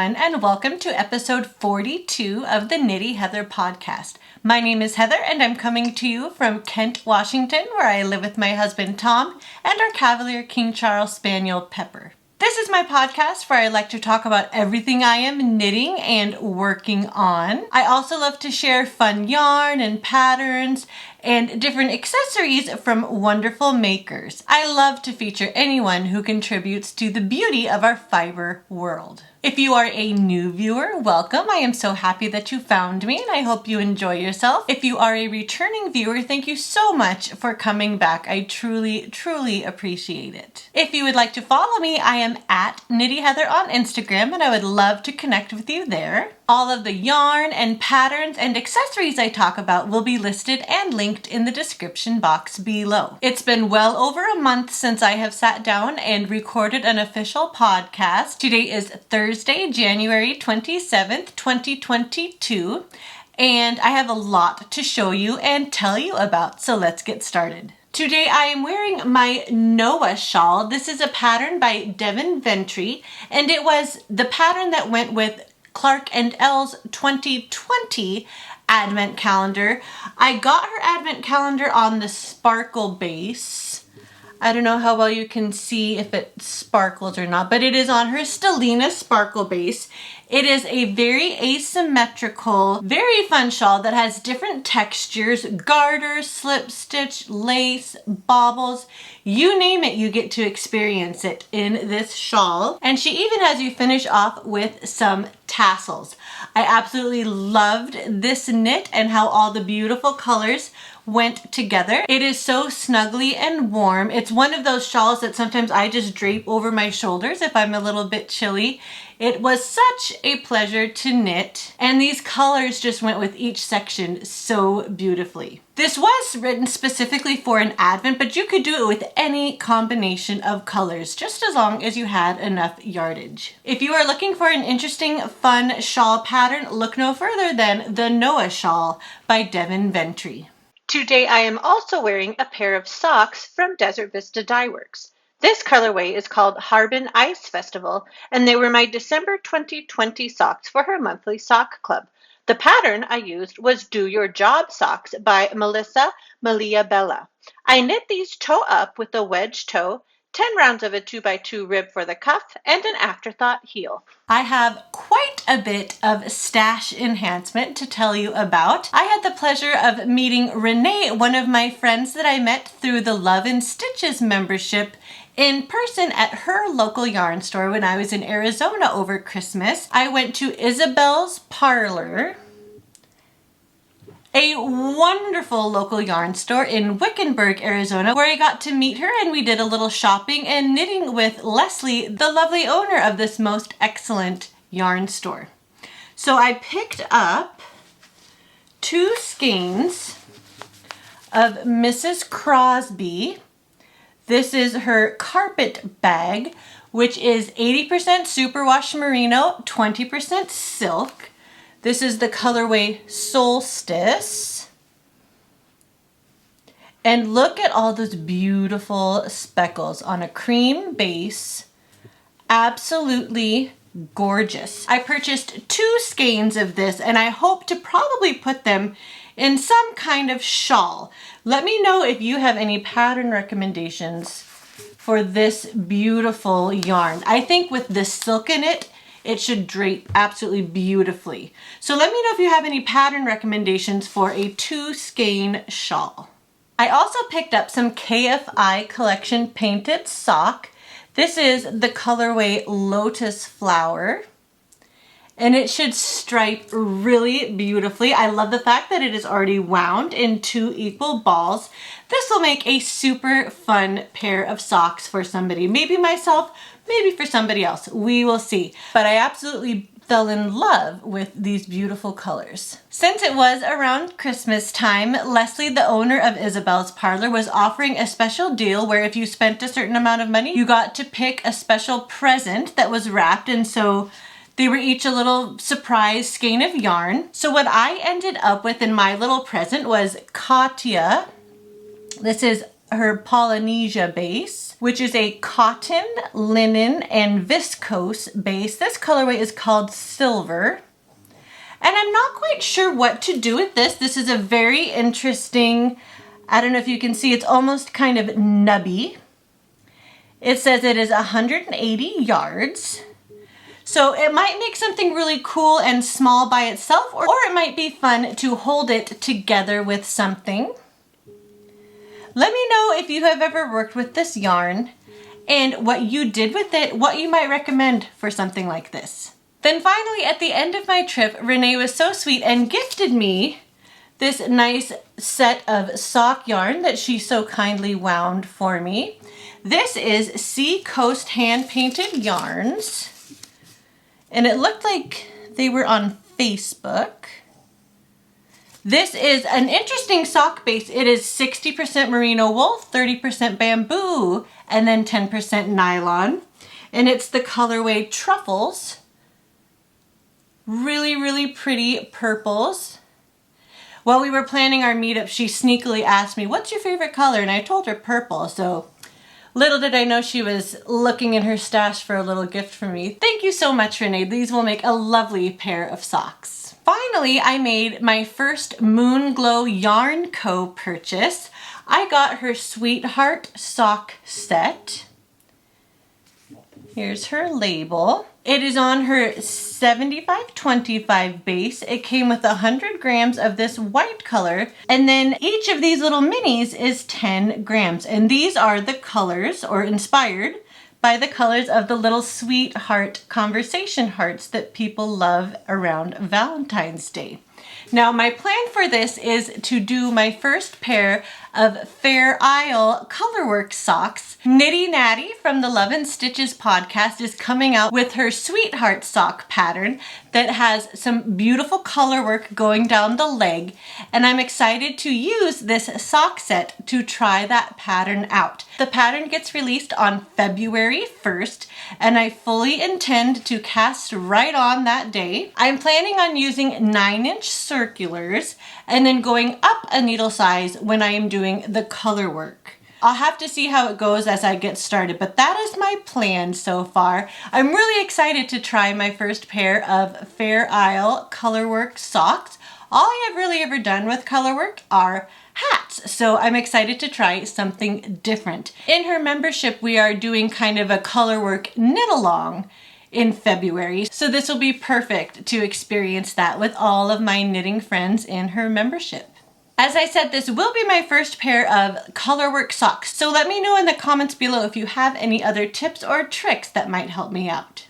everyone, and welcome to episode 42 of the Knitty Heather podcast. My name is Heather, and I'm coming to you from Kent, Washington, where I live with my husband Tom and our Cavalier King Charles Spaniel Pepper. This is my podcast where I like to talk about everything I am knitting and working on. I also love to share fun yarn and patterns and different accessories from wonderful makers. I love to feature anyone who contributes to the beauty of our fiber world. If you are a new viewer, welcome. I am so happy that you found me and I hope you enjoy yourself. If you are a returning viewer, thank you so much for coming back. I truly appreciate it. If you would like to follow me, I am at Knitty Heather on Instagram and I would love to connect with you there. All of the yarn and patterns and accessories I talk about will be listed and linked in the description box below. It's been well over a month since I have sat down and recorded an official podcast. Today is Thursday, January 27th, 2022, and I have a lot to show you and tell you about, so let's get started. Today I am wearing my Noah shawl. This is a pattern by Devin Ventry, and it was the pattern that went with Clark and Elle's 2020 advent calendar. I got her advent calendar on the sparkle base. I don't know how well you can see if it sparkles or not, but it is on her Stellina sparkle base. It is a very asymmetrical, very fun shawl that has different textures, garter, slip stitch, lace, baubles, you name it, you get to experience it in this shawl. And she even has you finish off with some tassels. I absolutely loved this knit and how all the beautiful colors went together. It is so snuggly and warm. It's one of those shawls that sometimes I just drape over my shoulders if I'm a little bit chilly. It was such a pleasure to knit, and these colors just went with each section so beautifully. This was written specifically for an advent, but you could do it with any combination of colors, just as long as you had enough yardage. If you are looking for an interesting, fun shawl pattern, look no further than the Noah shawl by Devin Ventry. Today I am also wearing a pair of socks from Desert Vista Dye Works. This colorway is called Harbin Ice Festival, and they were my December 2020 socks for her monthly sock club. The pattern I used was Do Your Job Socks by Melissa Malia Bella. I knit these toe up with a wedge toe, 10 rounds of a 2x2 rib for the cuff, and an afterthought heel. I have quite a bit of stash enhancement to tell you about. I had the pleasure of meeting Renee, one of my friends that I met through the Love and Stitches membership, in person at her local yarn store when I was in Arizona over Christmas. I went to Isabel's Parlor, a wonderful local yarn store in Wickenburg, Arizona, where I got to meet her and we did a little shopping and knitting with Leslie, the lovely owner of this most excellent yarn store. So I picked up 2 skeins of Mrs. Crosby. This is her carpet bag, which is 80% superwash merino, 20% silk. This is the colorway Solstice. And look at all those beautiful speckles on a cream base. Absolutely gorgeous. I purchased 2 skeins of this and I hope to probably put them in some kind of shawl. Let me know if you have any pattern recommendations for this beautiful yarn. I think with the silk in it, it should drape absolutely beautifully. So let me know if you have any pattern recommendations for a 2 skein shawl. I also picked up some KFI Collection painted sock. This is the colorway Lotus Flower, and it should stripe really beautifully. I love the fact that it is already wound in 2 equal balls. This will make a super fun pair of socks for somebody. Maybe myself, maybe for somebody else. We will see. But I absolutely fell in love with these beautiful colors. Since it was around Christmas time, Leslie, the owner of Isabel's Parlor, was offering a special deal where if you spent a certain amount of money, you got to pick a special present that was wrapped, and so they were each a little surprise skein of yarn. So what I ended up with in my little present was Katya. This is her Polynesia base. which is a cotton, linen, and viscose base. This colorway is called Silver. And I'm not quite sure what to do with this. This is a very interesting, I don't know if you can see, it's almost kind of nubby. It says it is 180 yards. So it might make something really cool and small by itself, or it might be fun to hold it together with something. Let me know if you have ever worked with this yarn and what you did with it, what you might recommend for something like this. Then finally, at the end of my trip, Renee was so sweet and gifted me this nice set of sock yarn that she so kindly wound for me. This is Sea Coast hand painted yarns, and it looked like they were on Facebook. This is an interesting sock base. It is 60% merino wool, 30% bamboo, and then 10% nylon. And it's the colorway Truffles. Really, really pretty purples. While we were planning our meetup, she sneakily asked me, "What's your favorite color?" And I told her purple. So little did I know she was looking in her stash for a little gift for me. Thank you so much, Renee. These will make a lovely pair of socks. Finally, I made my first Moon Glow Yarn Co. purchase. I got her Sweetheart sock set. Here's her label. It is on her 75-25 base. It came with 100 grams of this white color, and then each of these little minis is 10 grams. And these are the colors, or inspired by the colors of the little sweetheart conversation hearts that people love around Valentine's Day. Now, my plan for this is to do my first pair of Fair Isle Colorwork socks. Knitty Natty from the Love and Stitches podcast is coming out with her Sweetheart sock pattern that has some beautiful color work going down the leg, and I'm excited to use this sock set to try that pattern out. The pattern gets released on February 1st, and I fully intend to cast right on that day. I'm planning on using 9-inch circulars and then going up a needle size when I am doing the color work. I'll have to see how it goes as I get started, but that is my plan so far. I'm really excited to try my first pair of Fair Isle Colorwork socks. All I have really ever done with colorwork are hats, so I'm excited to try something different. In her membership, we are doing kind of a colorwork knit along in February, so this will be perfect to experience that with all of my knitting friends in her membership. As I said, this will be my first pair of colorwork socks, so let me know in the comments below if you have any other tips or tricks that might help me out.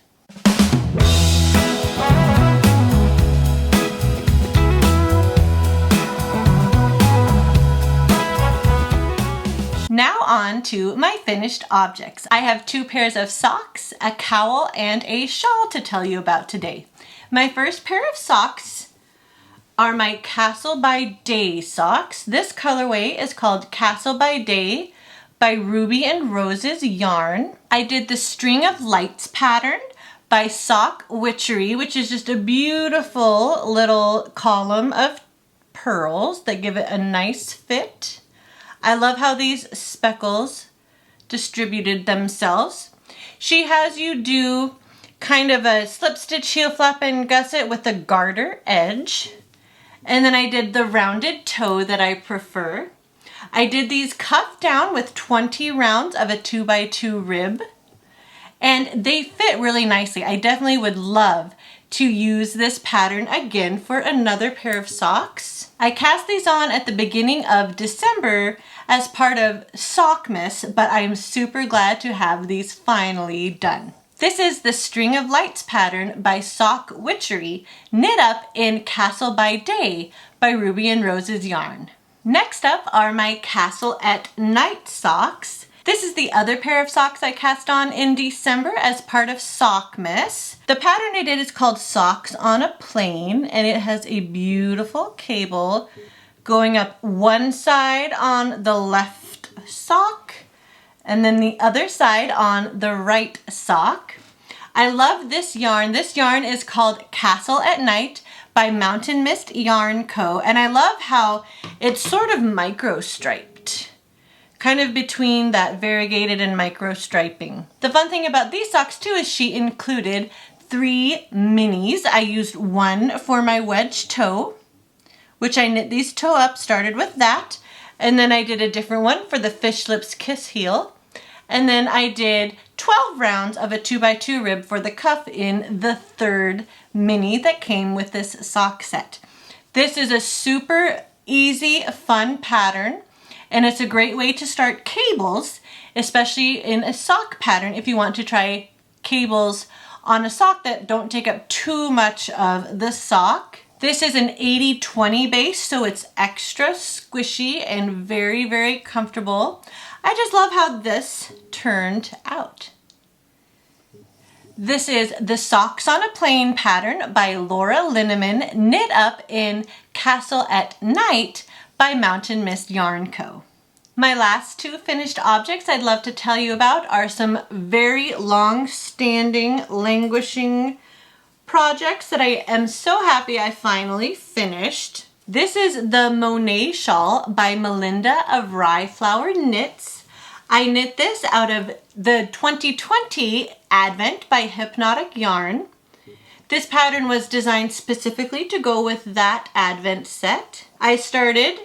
Now on to my finished objects. I have 2 pairs of socks, a cowl, and a shawl to tell you about today. My first pair of socks are my Castle by Day socks. This colorway is called Castle by Day by Ruby and Rose's yarn. I did the String of Lights pattern by Sock Witchery, which is just a beautiful little column of pearls that give it a nice fit. I love how these speckles distributed themselves. She has you do kind of a slip stitch, heel flap, and gusset with a garter edge. And then I did the rounded toe that I prefer. I did these cuff down with 20 rounds of a 2x2 rib, and they fit really nicely. I definitely would love to use this pattern again for another pair of socks. I cast these on at the beginning of December as part of Sockmas, but I'm super glad to have these finally done. This is the String of Lights pattern by Sock Witchery, knit up in Castle by Day by Ruby and Rose's yarn. Next up are my Castle at Night socks. This is the other pair of socks I cast on in December as part of Sockmas. The pattern I did is called Socks on a Plane, and it has a beautiful cable going up one side on the left sock and then the other side on the right sock. I love this yarn. This yarn is called Castle at Night by Mountain Mist Yarn Co. And I love how it's sort of micro striped. kind of between that variegated and micro striping. The fun thing about these socks too is she included 3 minis. I used one for my wedge toe, which I knit these toe up, started with that, and then I did a different one for the fish lips kiss heel, and then I did 12 rounds of a 2x2 rib for the cuff in the 3rd mini that came with this sock set. This is a super easy, fun pattern, and it's a great way to start cables, especially in a sock pattern if you want to try cables on a sock that don't take up too much of the sock. This is an 80-20 base, so it's extra squishy and very, very comfortable. I just love how this turned out. This is the Socks on a Plane pattern by Laura Linneman, knit up in Castle at Night by Mountain Mist Yarn Co. My last 2 finished objects I'd love to tell you about are some very long-standing, languishing projects that I am so happy I finally finished. This is the Monet Shawl by Melinda of Rye Flower Knits. I knit this out of the 2020 Advent by Hypnotic Yarn. This pattern was designed specifically to go with that Advent set. I started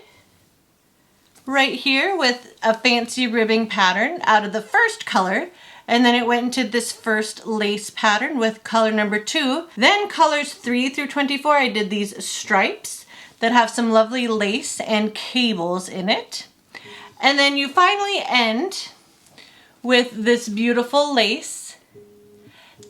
right here with a fancy ribbing pattern out of the first color, and then it went into this first lace pattern with color number 2. Then colors 3 through 24, I did these stripes that have some lovely lace and cables in it. And then you finally end with this beautiful lace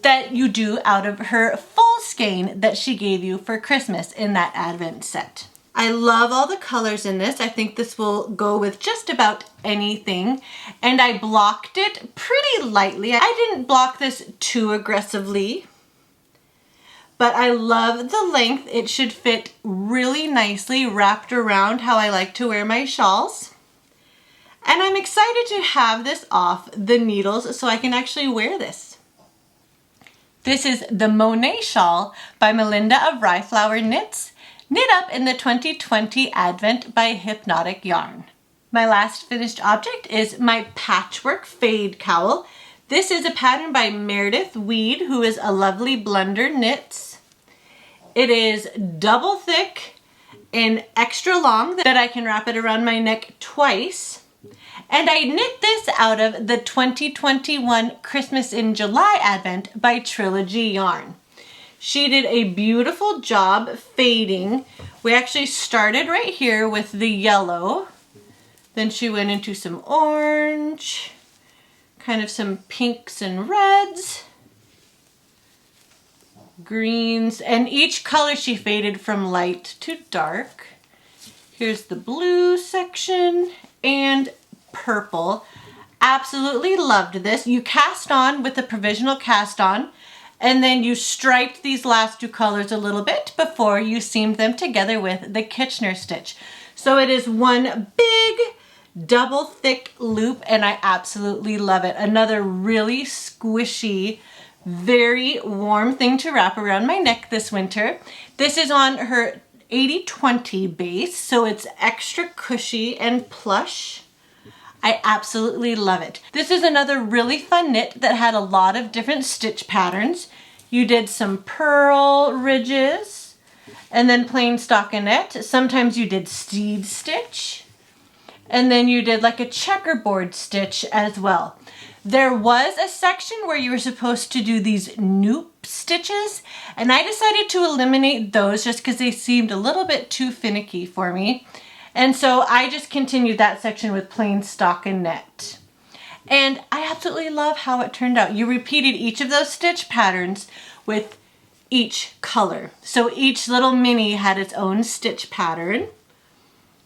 that you do out of her full skein that she gave you for Christmas in that Advent set. I love all the colors in this. I think this will go with just about anything. And I blocked it pretty lightly. I didn't block this too aggressively, but I love the length. It should fit really nicely wrapped around how I like to wear my shawls. And I'm excited to have this off the needles so I can actually wear this. This is the Monet Shawl by Melinda of Rye Flower Knits, knit up in the 2020 Advent by Hypnotic Yarn. My last finished object is my Patchwork Fade Cowl. This is a pattern by Meredith Weed, who is a lovely Blunder Knits. It is double thick and extra long that I can wrap it around my neck twice. And I knit this out of the 2021 Christmas in July Advent by Trilogy Yarn. She did a beautiful job fading. We actually started right here with the yellow. Then she went into some orange, kind of some pinks and reds, greens, and each color she faded from light to dark. Here's the blue section and purple. Absolutely loved this. You cast on with the provisional cast on, and then you striped these last 2 colors a little bit before you seamed them together with the Kitchener stitch. So it is one big double thick loop, and I absolutely love it. Another really squishy, very warm thing to wrap around my neck this winter. This is on her 80-20 base, so it's extra cushy and plush. I absolutely love it. This is another really fun knit that had a lot of different stitch patterns. You did some purl ridges and then plain stockinette. Sometimes you did steed stitch, and then you did like a checkerboard stitch as well. There was a section where you were supposed to do these noop stitches, and I decided to eliminate those just because they seemed a little bit too finicky for me. And so I just continued that section with plain stockinette. And I absolutely love how it turned out. You repeated each of those stitch patterns with each color. So each little mini had its own stitch pattern.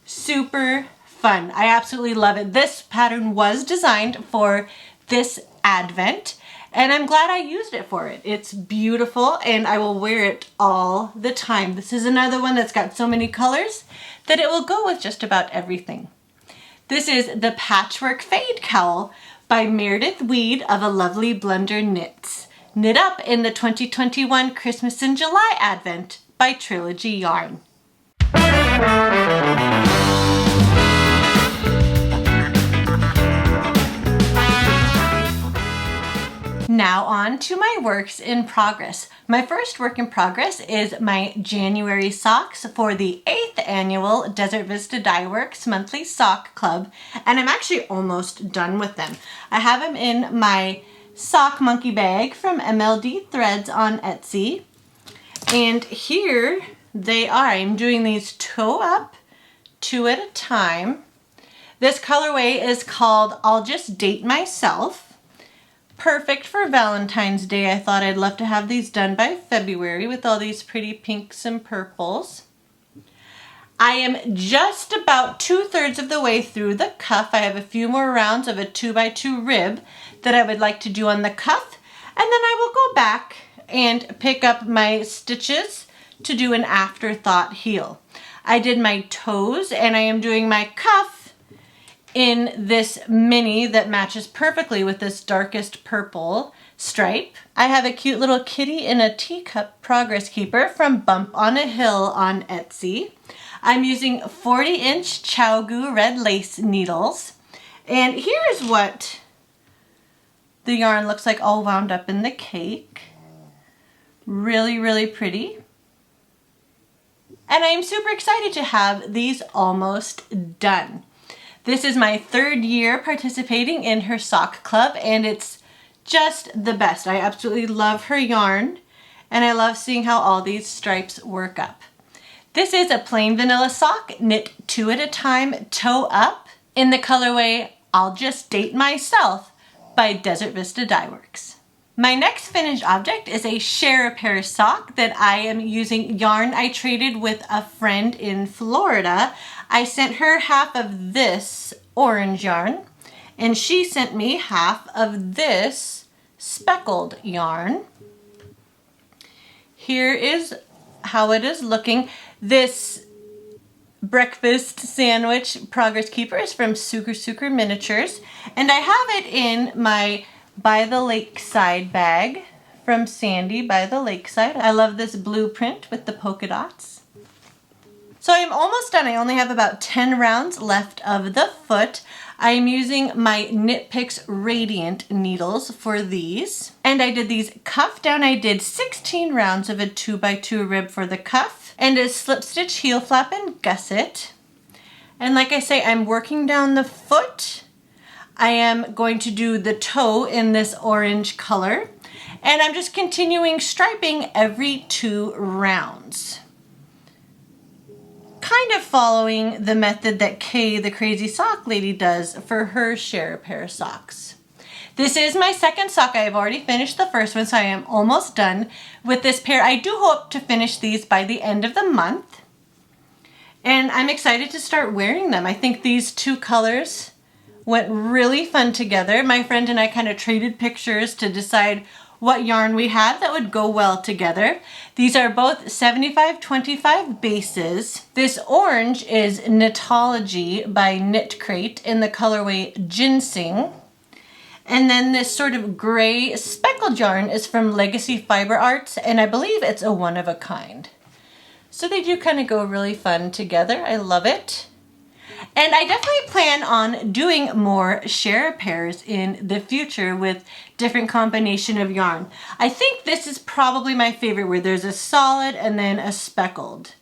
Super fun. I absolutely love it. This pattern was designed for this Advent, and I'm glad I used it for it. It's beautiful, and I will wear it all the time. This is another one that's got so many colors that it will go with just about everything. This is the Patchwork Fade Cowl by Meredith Weed of A Lovely Blunder Knits, knit up in the 2021 Christmas in July Advent by Trilogy Yarn. Now on to my works in progress. My first work in progress is my January socks for the 8th annual Desert Vista Dye Works monthly sock club, and I'm actually almost done with them. I have them in my sock monkey bag from MLD Threads on Etsy, and here they are. I'm doing these toe up, 2 at a time. This colorway is called I'll Just Date Myself. Perfect for Valentine's Day. I thought I'd love to have these done by February with all these pretty pinks and purples. I am just about 2/3 of the way through the cuff. I have a few more rounds of a 2x2 rib that I would like to do on the cuff, and then I will go back and pick up my stitches to do an afterthought heel. I did my toes, and I am doing my cuff in this mini that matches perfectly with this darkest purple stripe. I have a cute little kitty in a teacup progress keeper from Bump on a Hill on Etsy. I'm using 40-inch ChiaoGoo red lace needles. And here's what the yarn looks like all wound up in the cake. Really, really pretty. And I'm super excited to have these almost done. This is my 3rd year participating in her sock club, and it's just the best. I absolutely love her yarn, and I love seeing how all these stripes work up. This is a plain vanilla sock, knit 2 at a time, toe up, in the colorway I'll Just Date Myself by Desert Vista Dye Works. My next finished object is a share a pair sock that I am using yarn I traded with a friend in Florida. I sent her half of this orange yarn, and she sent me half of this speckled yarn. Here is how it is looking. This breakfast sandwich progress keeper is from Suker Miniatures, and I have it in my By the Lakeside bag from Sandy by the Lakeside. I love this blueprint with the polka dots. So I'm almost done. I only have about 10 rounds left of the foot. I'm using my Knit Picks Radiant needles for these. And I did these cuff down. I did 16 rounds of a 2x2 rib for the cuff and a slip stitch heel flap and gusset. And like I say, I'm working down the foot. I am going to do the toe in this orange color, and I'm just continuing striping every 2 rounds. Kind of following the method that Kay, the crazy sock lady, does for her share a pair of socks. This is my second sock. I have already finished the first one, so I am almost done with this pair. I do hope to finish these by the end of the month, and I'm excited to start wearing them. I think these 2 colors went really fun together. My friend and I kind of traded pictures to decide what yarn we had that would go well together. These are both 75-25 bases. This orange is Knitology by Knit Crate in the colorway Ginseng. And then this sort of gray speckled yarn is from Legacy Fiber Arts, and I believe it's a one of a kind. So they do kind of go really fun together. I love it. And I definitely plan on doing more share pairs in the future with different combination of yarn. I think this is probably my favorite, where there's a solid and then a speckled.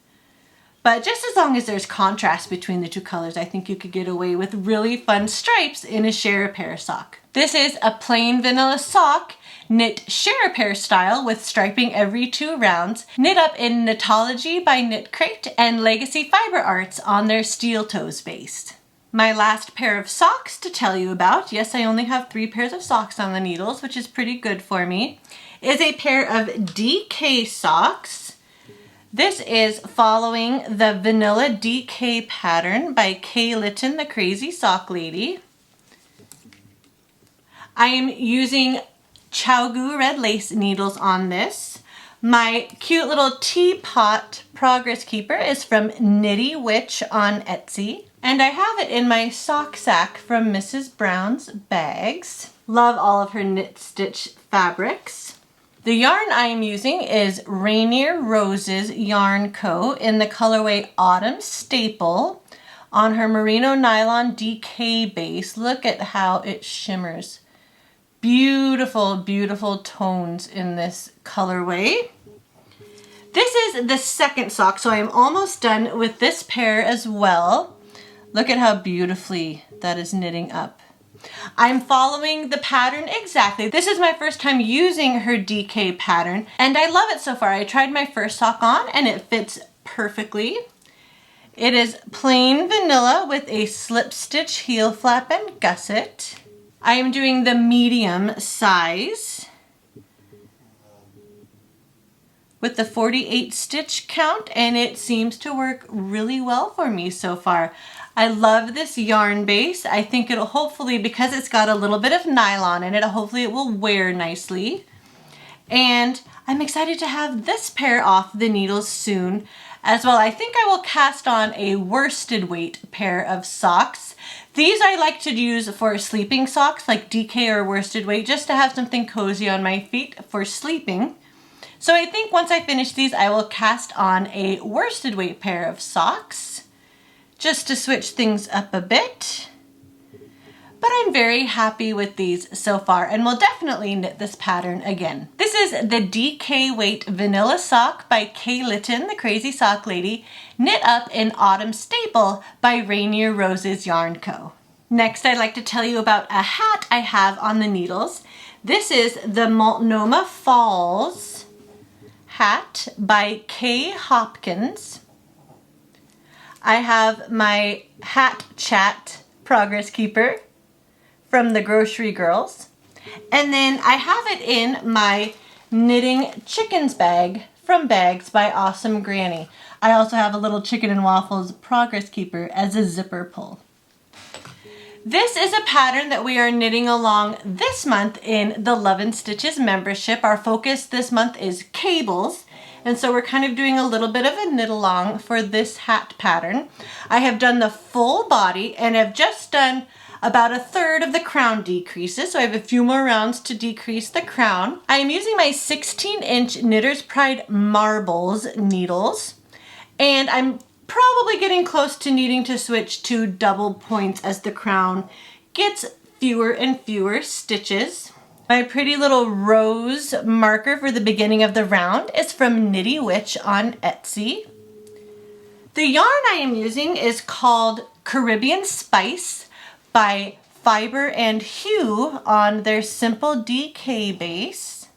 But just as long as there's contrast between the 2 colors, I think you could get away with really fun stripes in a share a pair sock. This is a plain vanilla sock, knit share a pair style with striping every 2 rounds, knit up in Knitology by Knit Crate and Legacy Fiber Arts on their steel toes base. My last pair of socks to tell you about, yes, I only have 3 pairs of socks on the needles, which is pretty good for me, is a pair of DK socks. This is following the Vanilla DK pattern by Kay Litton, the crazy sock lady. I am using ChiaoGoo red lace needles on this. My cute little teapot progress keeper is from Knitty Witch on Etsy. And I have it in my sock sack from Mrs. Brown's bags. Love all of her knit stitch fabrics. The yarn I am using is Rainier Roses Yarn Co. in the colorway Autumn Staple on her merino nylon DK base. Look at how it shimmers. Beautiful, beautiful tones in this colorway. This is the second sock, so I am almost done with this pair as well. Look at how beautifully that is knitting up. I'm following the pattern exactly. This is my first time using her DK pattern, and I love it so far. I tried my first sock on and it fits perfectly. It is plain vanilla with a slip stitch heel flap and gusset. I am doing the medium size with the 48 stitch count, and it seems to work really well for me so far. I love this yarn base. I think it'll hopefully, because it's got a little bit of nylon in it, hopefully it will wear nicely. And I'm excited to have this pair off the needles soon as well. I think I will cast on a worsted weight pair of socks. These I like to use for sleeping socks, like DK or worsted weight, just to have something cozy on my feet for sleeping. So I think once I finish these, I will cast on a worsted weight pair of socks, just to switch things up a bit. But I'm very happy with these so far, and will definitely knit this pattern again. This is the DK Weight Vanilla Sock by Kay Litton, the Crazy Sock Lady, knit up in Autumn Staple by Rainier Roses Yarn Co. Next, I'd like to tell you about a hat I have on the needles. This is the Multnomah Falls Hat by Kay Hopkins. I have my Hat Chat Progress Keeper from the Grocery Girls. And then I have it in my Knitting Chickens bag from Bags by Awesome Granny. I also have a little Chicken and Waffles Progress Keeper as a zipper pull. This is a pattern that we are knitting along this month in the Love and Stitches membership. Our focus this month is cables. And so we're kind of doing a little bit of a knit along for this hat pattern. I have done the full body and have just done about a third of the crown decreases. So I have a few more rounds to decrease the crown. I am using my 16-inch Knitter's Pride Marbles needles. And I'm probably getting close to needing to switch to double points as the crown gets fewer and fewer stitches. My pretty little rose marker for the beginning of the round is from Knitty Witch on Etsy. The yarn I am using is called Caribbean Spice by Fiber and Hue on their Simple DK base.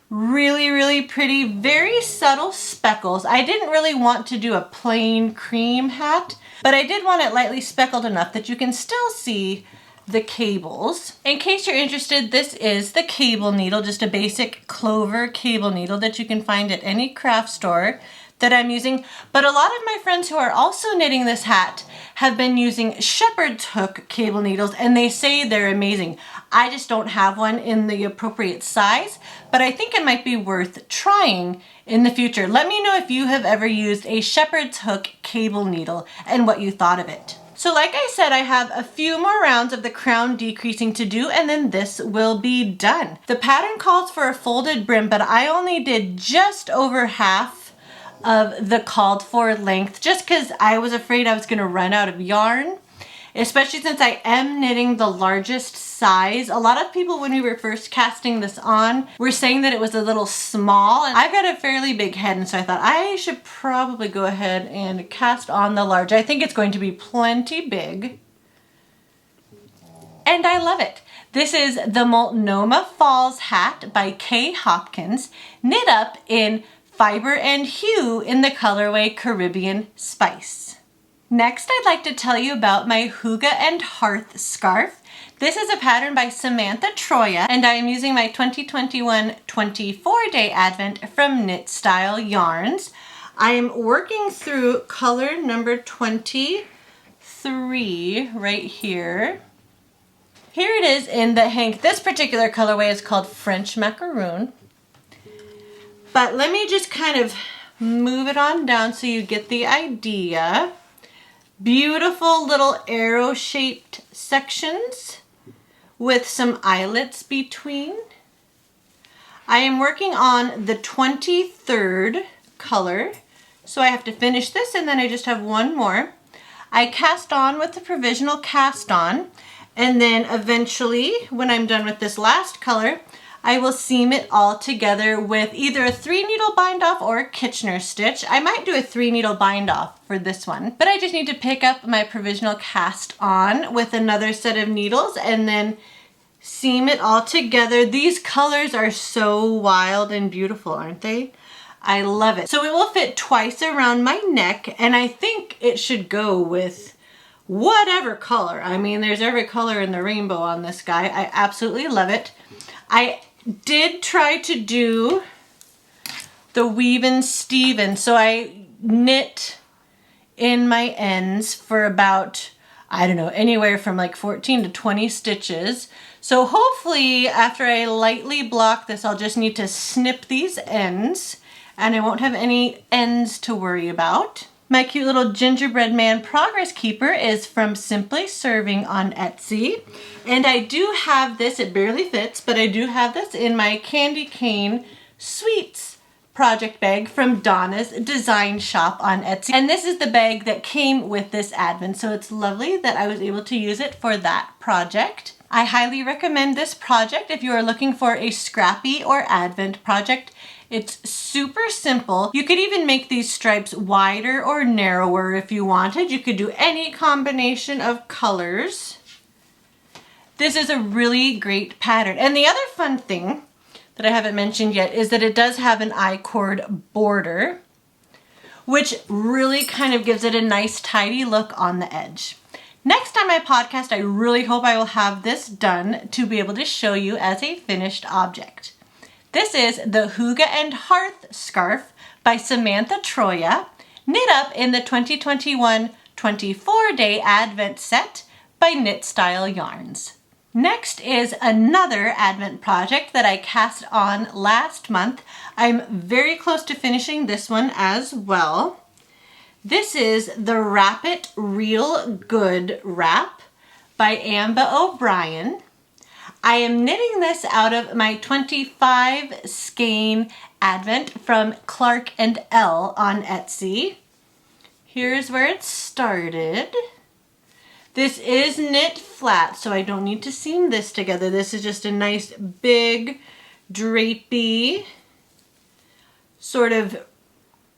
Really, really pretty, very subtle speckles. I didn't really want to do a plain cream hat, but I did want it lightly speckled enough that you can still see the cables. In case you're interested, this is the cable needle, just a basic clover cable needle that you can find at any craft store that I'm using. But a lot of my friends who are also knitting this hat have been using shepherd's hook cable needles, and they say they're amazing. I just don't have one in the appropriate size, but I think it might be worth trying in the future. Let me know if you have ever used a shepherd's hook cable needle and what you thought of it. So like I said, I have a few more rounds of the crown decreasing to do, and then this will be done. The pattern calls for a folded brim, but I only did just over half of the called for length, just because I was afraid I was going to run out of yarn, especially since I am knitting the largest size. A lot of people, when we were first casting this on, were saying that it was a little small, and I've got a fairly big head, and so I thought I should probably go ahead and cast on the large. I think it's going to be plenty big, and I love it. This is the Multnomah Falls Hat by Kay Hopkins, knit up in Fiber and Hue in the colorway Caribbean Spice. Next, I'd like to tell you about my Hygge and Hearth scarf. This is a pattern by Samantha Troya, and I am using my 2021 24-day advent from Knit Style Yarns. I am working through color number 23 right here. Here it is in the hank. This particular colorway is called French Macaroon. But let me just kind of move it on down so you get the idea. Beautiful little arrow-shaped sections with some eyelets between. I am working on the 23rd color, so I have to finish this and then I just have one more. I cast on with the provisional cast on, And then eventually, when I'm done with this last color, I will seam it all together with either a 3-needle bind off or a Kitchener stitch. I might do a 3-needle bind off for this one, but I just need to pick up my provisional cast on with another set of needles and then seam it all together. These colors are so wild and beautiful, aren't they? I love it. So it will fit twice around my neck, and I think it should go with whatever color. I mean, there's every color in the rainbow on this guy. I absolutely love it. I did try to do the weave-in Steven, so I knit in my ends for about, I don't know, anywhere from like 14 to 20 stitches. So hopefully after I lightly block this, I'll just need to snip these ends and I won't have any ends to worry about. My cute little gingerbread man progress keeper is from Simply Serving on Etsy. And I do have this, it barely fits, but I do have this in my Candy Cane Sweets project bag from Donna's Design Shop on Etsy. And this is the bag that came with this advent, so it's lovely that I was able to use it for that project. I highly recommend this project if you are looking for a scrappy or advent project. It's super simple. You could even make these stripes wider or narrower if you wanted. You could do any combination of colors. This is a really great pattern. And the other fun thing that I haven't mentioned yet is that it does have an I-cord border, which really kind of gives it a nice tidy look on the edge. Next on my podcast, I really hope I will have this done to be able to show you as a finished object. This is the Hygge and Hearth scarf by Samantha Troya, knit up in the 2021 24-day Advent set by Knit Style Yarns. Next is another Advent project that I cast on last month. I'm very close to finishing this one as well. This is the Wrap It Real Good wrap by Amba O'Brien. I am knitting this out of my 25 skein Advent from Clark and L on Etsy. Here's where it started. This is knit flat, so I don't need to seam this together. This is just a nice big drapey sort of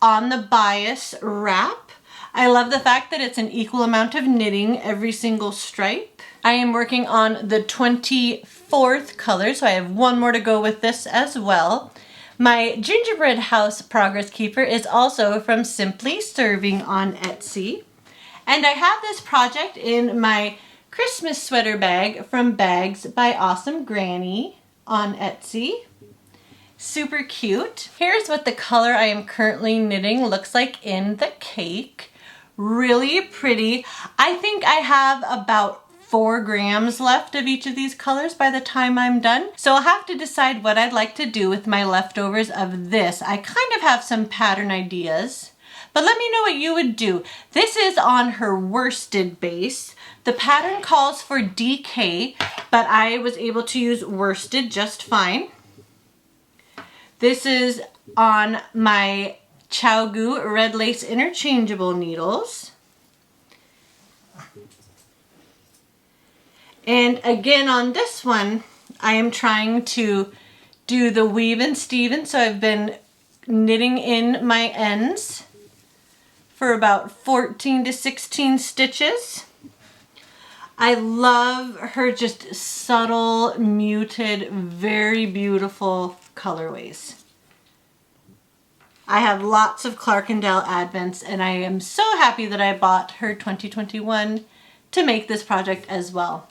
on the bias wrap. I love the fact that it's an equal amount of knitting every single stripe. I am working on the 24th color, so I have one more to go with this as well. My Gingerbread House Progress Keeper is also from Simply Serving on Etsy. And I have this project in my Christmas sweater bag from Bags by Awesome Granny on Etsy. Super cute. Here's what the color I am currently knitting looks like in the cake. Really pretty. I think I have about 4 grams left of each of these colors by the time I'm done. So I'll have to decide what I'd like to do with my leftovers of this. I kind of have some pattern ideas, but let me know what you would do. This is on her worsted base. The pattern calls for DK, but I was able to use worsted just fine. This is on my ChiaoGoo red lace interchangeable needles. And again on this one, I am trying to do the weave and Steven, so I've been knitting in my ends for about 14 to 16 stitches. I love her just subtle, muted, very beautiful colorways. I have lots of Clark and Dell Advents, and I am so happy that I bought her 2021 to make this project as well.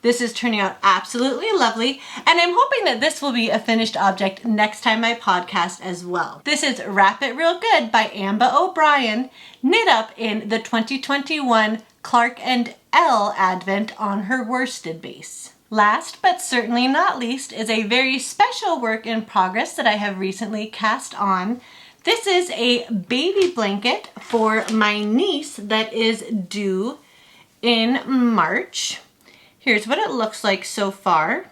This is turning out absolutely lovely, and I'm hoping that this will be a finished object next time I podcast as well. This is Wrap It Real Good by Amba O'Brien, knit up in the 2021 Clark and L Advent on her worsted base. Last but certainly not least is a very special work in progress that I have recently cast on. This is a baby blanket for my niece that is due in March. Here's what it looks like so far.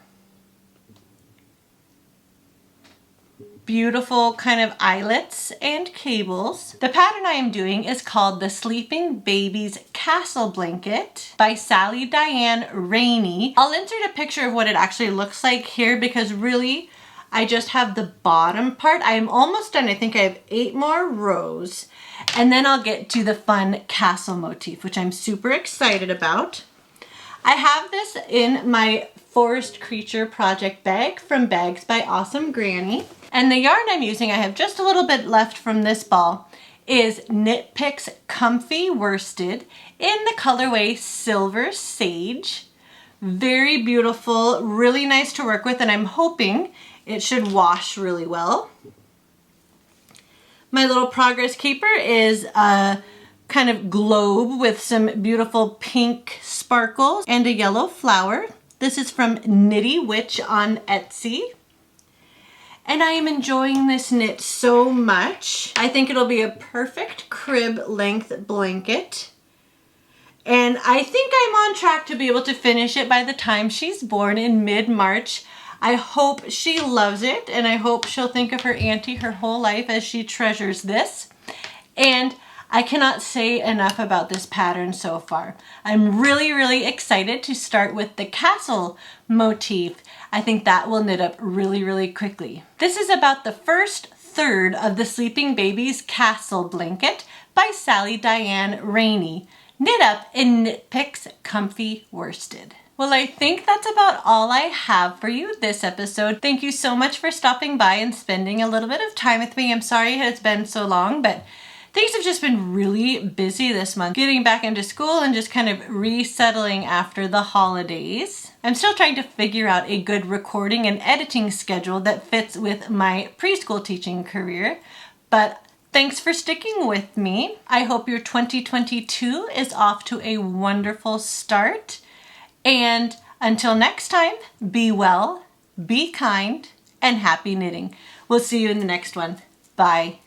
beautiful kind of eyelets and cables. The pattern I am doing is called the Sleeping Baby's Castle Blanket by Sally Diane Rainey. I'll insert a picture of what it actually looks like here because really I just have the bottom part. I am almost done. I think I have 8 more rows. And then I'll get to the fun castle motif, which I'm super excited about. I have this in my Forest Creature project bag from Bags by Awesome Granny. And the yarn I'm using, I have just a little bit left from this ball, is Knit Picks Comfy Worsted in the colorway Silver Sage. Very beautiful, really nice to work with, and I'm hoping it should wash really well. My little progress keeper is a kind of globe with some beautiful pink sparkles and a yellow flower. This is from Knitty Witch on Etsy. And I am enjoying this knit so much. I think it'll be a perfect crib length blanket. And I think I'm on track to be able to finish it by the time she's born in mid-March. I hope she loves it, and I hope she'll think of her auntie her whole life as she treasures this. And I cannot say enough about this pattern so far. I'm really, really excited to start with the castle motif. I think that will knit up really, really quickly. This is about the first third of the Sleeping Baby's Castle Blanket by Sally Diane Rainey. Knit up in Knit Picks Comfy Worsted. Well, I think that's about all I have for you this episode. Thank you so much for stopping by and spending a little bit of time with me. I'm sorry it's been so long, but things have just been really busy this month. Getting back into school and just kind of resettling after the holidays. I'm still trying to figure out a good recording and editing schedule that fits with my preschool teaching career, but thanks for sticking with me. I hope your 2022 is off to a wonderful start. And until next time, be well, be kind, and happy knitting. We'll see you in the next one. Bye.